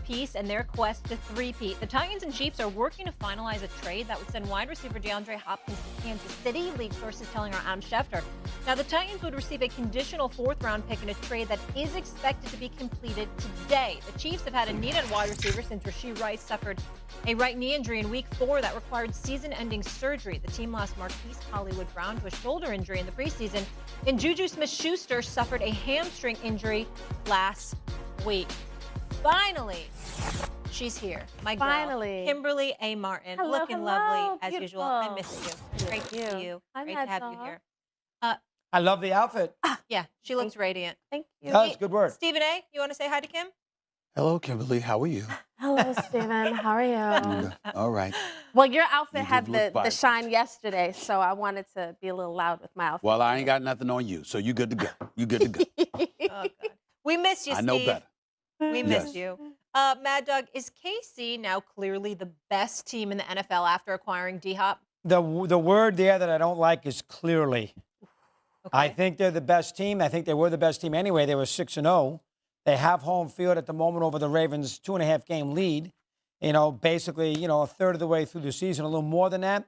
apiece in their quest to three-peat. The Titans and Chiefs are working to finalize a trade that would send wide receiver DeAndre Hopkins to Kansas City, league sources telling our Adam Schefter. Now, the Titans would receive a conditional fourth-round pick in a trade that is expected to be completed today. The Chiefs have had a need at wide receiver since Rashee Rice suffered a right knee injury in Week 4 that required season-ending surgery. The team lost Marquise Hollywood Brown to a shoulder injury in the preseason, and Juju Smith-Schuster suffered a hamstring injury last week. Finally, she's here. My girl, Finally. Kimberly A. Martin, Hello, looking hello. lovely as Beautiful. usual. I miss you. Great to see you. Great to have you here. I love the outfit. Yeah, she looks radiant. Thank you. That's good word. Stephen A., you want to say hi to Kim? Hello, Kimberly. How are you? Hello, Steven. How are you? All right. Well, your outfit You had did look the vibrant. shine yesterday, so I wanted to be a little loud with my outfit. Well, I ain't got nothing on you, so you good to go. You good to go. Oh, God. We miss you, I Steve. know better. We miss Yes. you. Mad Dog, is KC now clearly the best team in the NFL after acquiring D-Hop? The word there that I don't like is clearly. Okay. I think they're the best team. I think they were the best team anyway. They were 6-0. They have home field at the moment over the Ravens' 2.5-game lead. Basically, a third of the way through the season, a little more than that.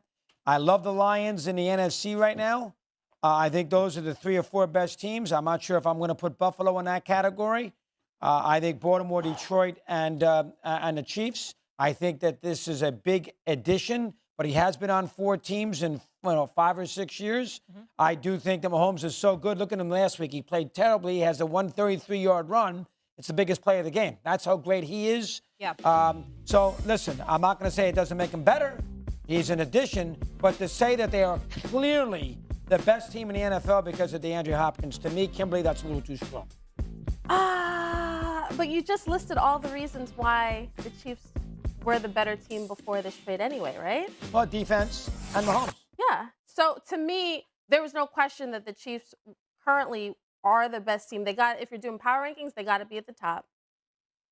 I love the Lions in the NFC right now. I think those are the 3 or 4 best teams. I'm not sure if I'm going to put Buffalo in that category. I think Baltimore, Detroit, and the Chiefs. I think that this is a big addition, but he has been on 4 teams in 5 or 6 years. Mm-hmm. I do think that Mahomes is so good. Look at him last week. He played terribly. He has a 133-yard run. It's the biggest play of the game. That's how great he is. Yeah. So, listen, I'm not going to say it doesn't make him better. He's an addition. But to say that they are clearly the best team in the NFL because of DeAndre Hopkins, to me, Kimberly, that's a little too strong. But you just listed all the reasons why the Chiefs were the better team before this trade anyway, right? Well, defense and Mahomes. Yeah. So to me, there was no question that the Chiefs currently are the best team. If you're doing power rankings, they got to be at the top.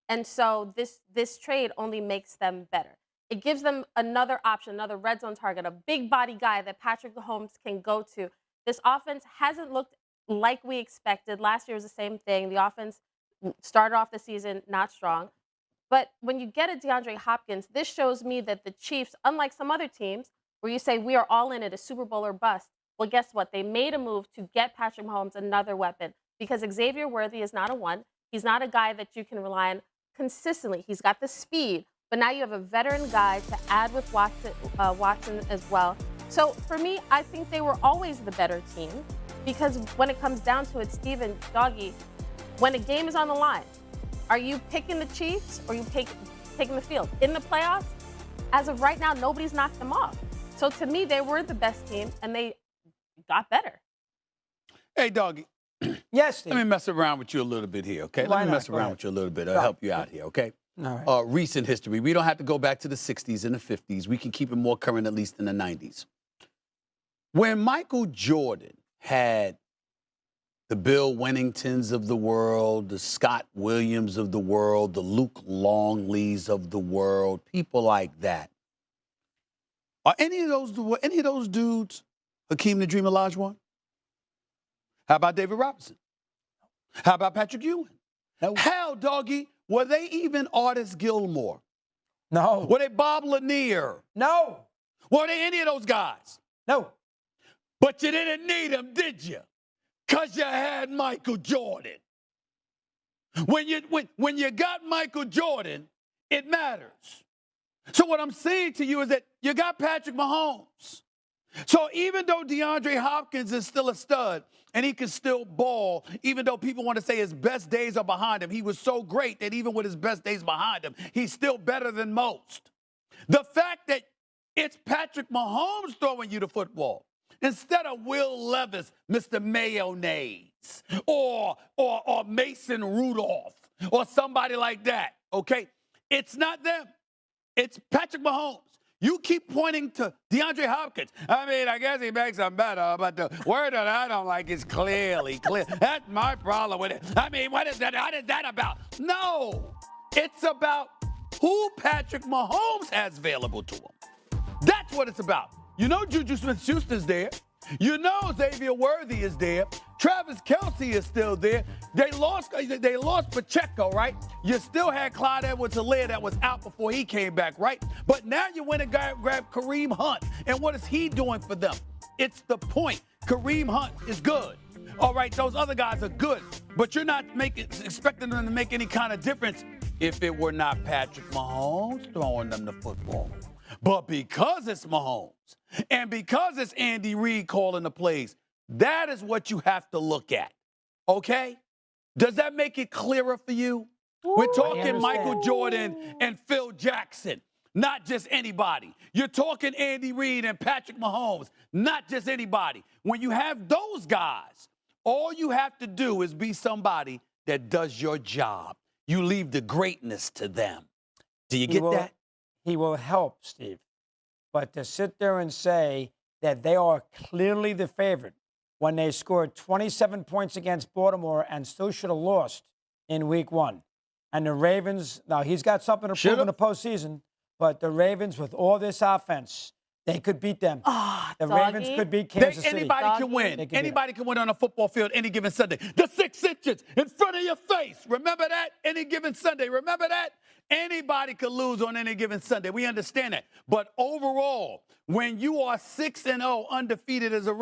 And so this trade only makes them better. It gives them another option, another red zone target, a big body guy that Patrick Mahomes can go to. This offense hasn't looked like we expected. Last year was the same thing. The offense started off the season not strong. But when you get a DeAndre Hopkins, this shows me that the Chiefs, unlike some other teams, where you say we are all in it, a Super Bowl or bust, well, guess what? They made a move to get Patrick Mahomes another weapon because Xavier Worthy is not a one. He's not a guy that you can rely on consistently. He's got the speed, but now you have a veteran guy to add with Watson as well. So for me, I think they were always the better team because when it comes down to it, Steven, Doggy, when a game is on the line, are you picking the Chiefs or are you taking the field? In the playoffs, as of right now, nobody's knocked them off. So to me, they were the best team and they got better. Hey, Doggy. Yes, Steve. Let me mess around with you a little bit here, okay? Why Let me not? mess Go around ahead. with you a little bit. I'll help you out here, okay? All right. Recent history. We don't have to go back to the 60s and the 50s. We can keep it more current, at least in the 90s. When Michael Jordan had the Bill Wenningtons of the world, the Scott Williams of the world, the Luke Longleys of the world, people like that. Are any of those dudes Hakeem the Dream Olajuwon? How about David Robinson? How about Patrick Ewing? No. Hell, Doggy, were they even Artis Gilmore? No. Were they Bob Lanier? No. Were they any of those guys? No. But you didn't need them, did you? Because you had Michael Jordan. When you got Michael Jordan, it matters. So what I'm saying to you is that you got Patrick Mahomes. So even though DeAndre Hopkins is still a stud and he can still ball, even though people want to say his best days are behind him, he was so great that even with his best days behind him, he's still better than most. The fact that it's Patrick Mahomes throwing you the football instead of Will Levis, Mr. Mayonnaise, or Mason Rudolph, or somebody like that, okay? It's not them. It's Patrick Mahomes. You keep pointing to DeAndre Hopkins. I mean, I guess he makes them better, but the word that I don't like is clearly clear. That's my problem with it. I mean, what is that? What is that about? No, it's about who Patrick Mahomes has available to him. That's what it's about. You know Juju Smith-Schuster's there. You know Xavier Worthy is there. Travis Kelce is still there. They lost Pacheco, right? You still had Clyde Edwards-Helaire that was out before he came back, right? But now you went and grabbed Kareem Hunt. And what is he doing for them? It's the point. Kareem Hunt is good. All right, those other guys are good. But you're not expecting them to make any kind of difference if it were not Patrick Mahomes throwing them the football. But because it's Mahomes and because it's Andy Reid calling the plays, that is what you have to look at, okay? Does that make it clearer for you? We're talking Michael Jordan and Phil Jackson, not just anybody. You're talking Andy Reid and Patrick Mahomes, not just anybody. When you have those guys, all you have to do is be somebody that does your job. You leave the greatness to them. Do you get that? He will help, Steve. But to sit there and say that they are clearly the favorite when they scored 27 points against Baltimore and still should have lost in week 1. And the Ravens, now he's got something to prove in the postseason, but the Ravens with all this offense, they could beat them. The Ravens could beat Kansas City. Anybody can win. Anybody can win on a football field any given Sunday. The 6 inches in front of your face. Remember that? Any given Sunday. Remember that? Anybody could lose on any given Sunday. We understand that. But overall, when you are 6-0 undefeated as a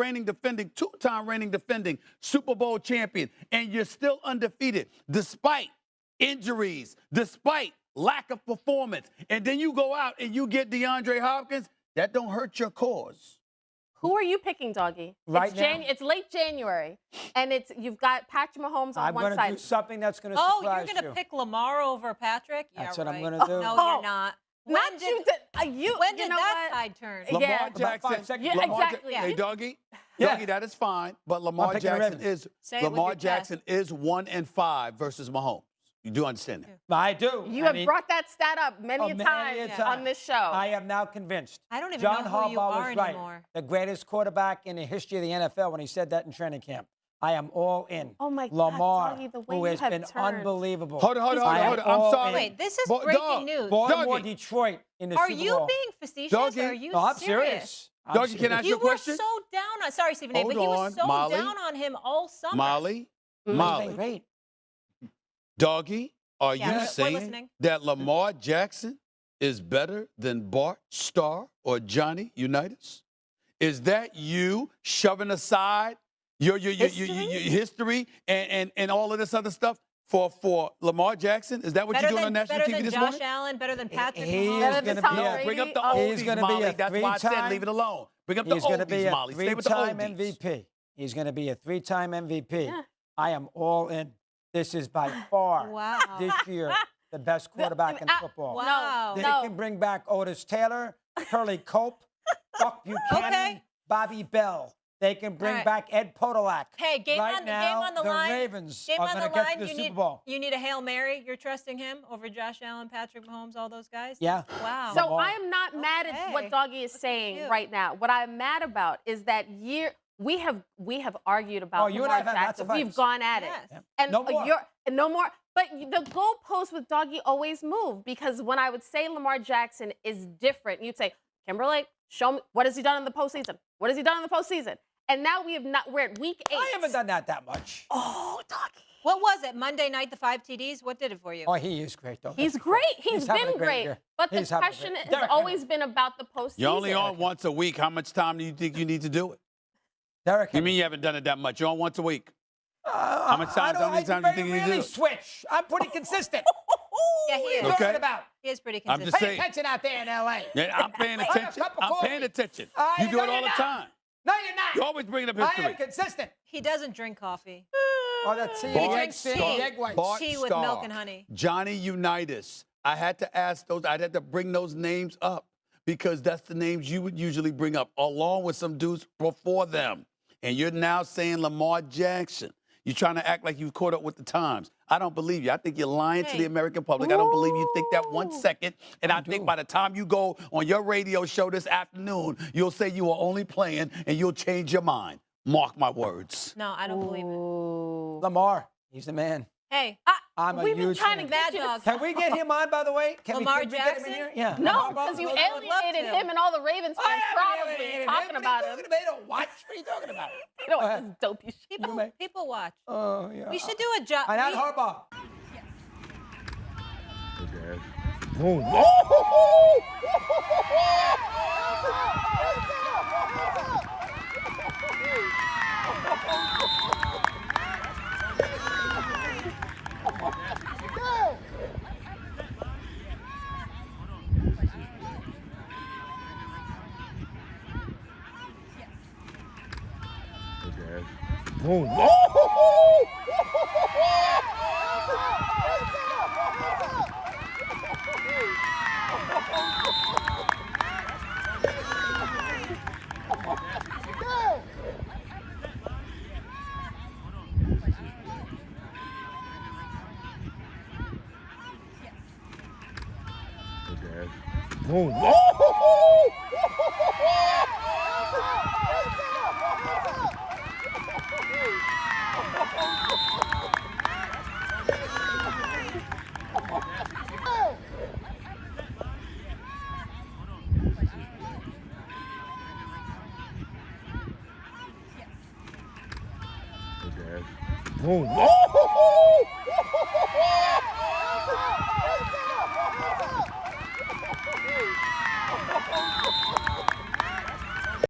two-time reigning defending Super Bowl champion, and you're still undefeated despite injuries, despite lack of performance, and then you go out and you get DeAndre Hopkins, that don't hurt your cause. Who are you picking, Doggy? Right now? It's late January, and you've got Patrick Mahomes on one I'm side. going to do something that's going to surprise you. Oh, you're going to pick Lamar over Patrick? That's yeah, what right. I'm going to do. No, you're not. When did that tide turn? Lamar Jackson. Yeah, exactly. Hey, Doggy. Yeah. Doggy, that is fine. But Lamar Jackson is 1-5 versus Mahomes. You do understand that? I do. You have brought that stat up many a time on this show. I am now convinced. I don't even John know who you Harbaugh are was right. anymore. The greatest quarterback in the history of the NFL when he said that in training camp. I am all in. Oh, my Lamar, God, Doggy, the way who you has have been turned. unbelievable. Hold on. I'm sorry. Wait, this is breaking news. Baltimore, Detroit in the Are Super you Bowl. being facetious? Doggy. Or are you No, I'm serious? Doggy, can I ask you a question? You were so down on, sorry, Stephen A., Hold but he was on, so Molly. down on him all summer. Molly, Great. Doggy, are Yeah, you we're saying listening. that Lamar Jackson is better than Bart Starr or Johnny Unitas? Is that you shoving aside your history and all of this other stuff for Lamar Jackson? Is that what you're doing on national TV this morning? Better than Josh Allen, better than Patrick He's Mahomes. going to Tom be Brady. Bring up the He's oldies, gonna be Molly. a That's why I said three-time- leave it alone. Bring up the He's going to be oldies, a Molly. Stay with the three-time oldies. MVP. He's going to be a 3-time MVP. Yeah. I am all in. This is by far Wow. this year the best quarterback in football. Wow. They can bring back Otis Taylor, Curly Cope, Buck Buchanan, Okay. Bobby Bell. They can bring back Ed Podolak. Hey, game right on now, the line. Ravens Game are on going the to get line. to the You Super Bowl. You need a Hail Mary. You're trusting him over Josh Allen, Patrick Mahomes, all those guys? Yeah. Wow. So I am not mad at Okay. what Doggy is Look at saying you. right now. What I'm mad about is that we have argued about you and I Lamar have had lots Jackson. of We've fights. gone at Yes. it. And No more. no more. But the goalposts with Doggy always move, because when I would say Lamar Jackson is different, you'd say, Kimberly, show me, what has he done in the postseason? What has he done in the postseason? And now we're at week 8. I haven't done that much. Oh, Doggy. What was it? Monday night, the 5 TDs? What did it for you? Oh, he is great, though. He's great. He's having a been great great. year. But the He's having a question great- has Derek always been about the postseason. You're only on once a week. How much time do you think you need to do it? Derek You mean you haven't done it that much? You're on once a week. How much time? How many times do you think you need to do really it? switch. I'm pretty consistent. Yeah, he What are is. you Okay. talking about? He is pretty I'm consistent. just Pay saying. attention out there in L.A. Yeah, I'm paying Have a attention. cup of I'm coffee. paying attention. I You do know it all you're the not. time. No, you're not. You always bring up I am history. consistent. He doesn't drink coffee. Oh, that's tea. He The drinks egg, tea. the egg whites. Bart Tea with Starr, milk and honey. Johnny Unitas. I had to ask those. I had to bring those names up because that's the names you would usually bring up, along with some dudes before them. And you're now saying Lamar Jackson. You're trying to act like you've caught up with the times. I don't believe you. I think you're lying to Hey. the American public. I don't believe you think that 1 second. And I think by the time you go on your radio show this afternoon, you'll say you were only playing and you'll change your mind. Mark my words. No, I don't believe it. Ooh. Lamar, he's the man. Hey, I'm a we've been huge trying fan. to get Mad you to Dogs. Can we get him on, by the way? Can Lamar we get him in Jackson? here? Yeah. No, Harbaugh? because you I would love alienated to. him and all the Ravens I fans haven't probably alienated talking him. about What are you him. talking about? They don't watch. What are you talking about? You know Go what? ahead. This dopey shit. People watch. Oh, yeah. We should do a job. And not Harbaugh.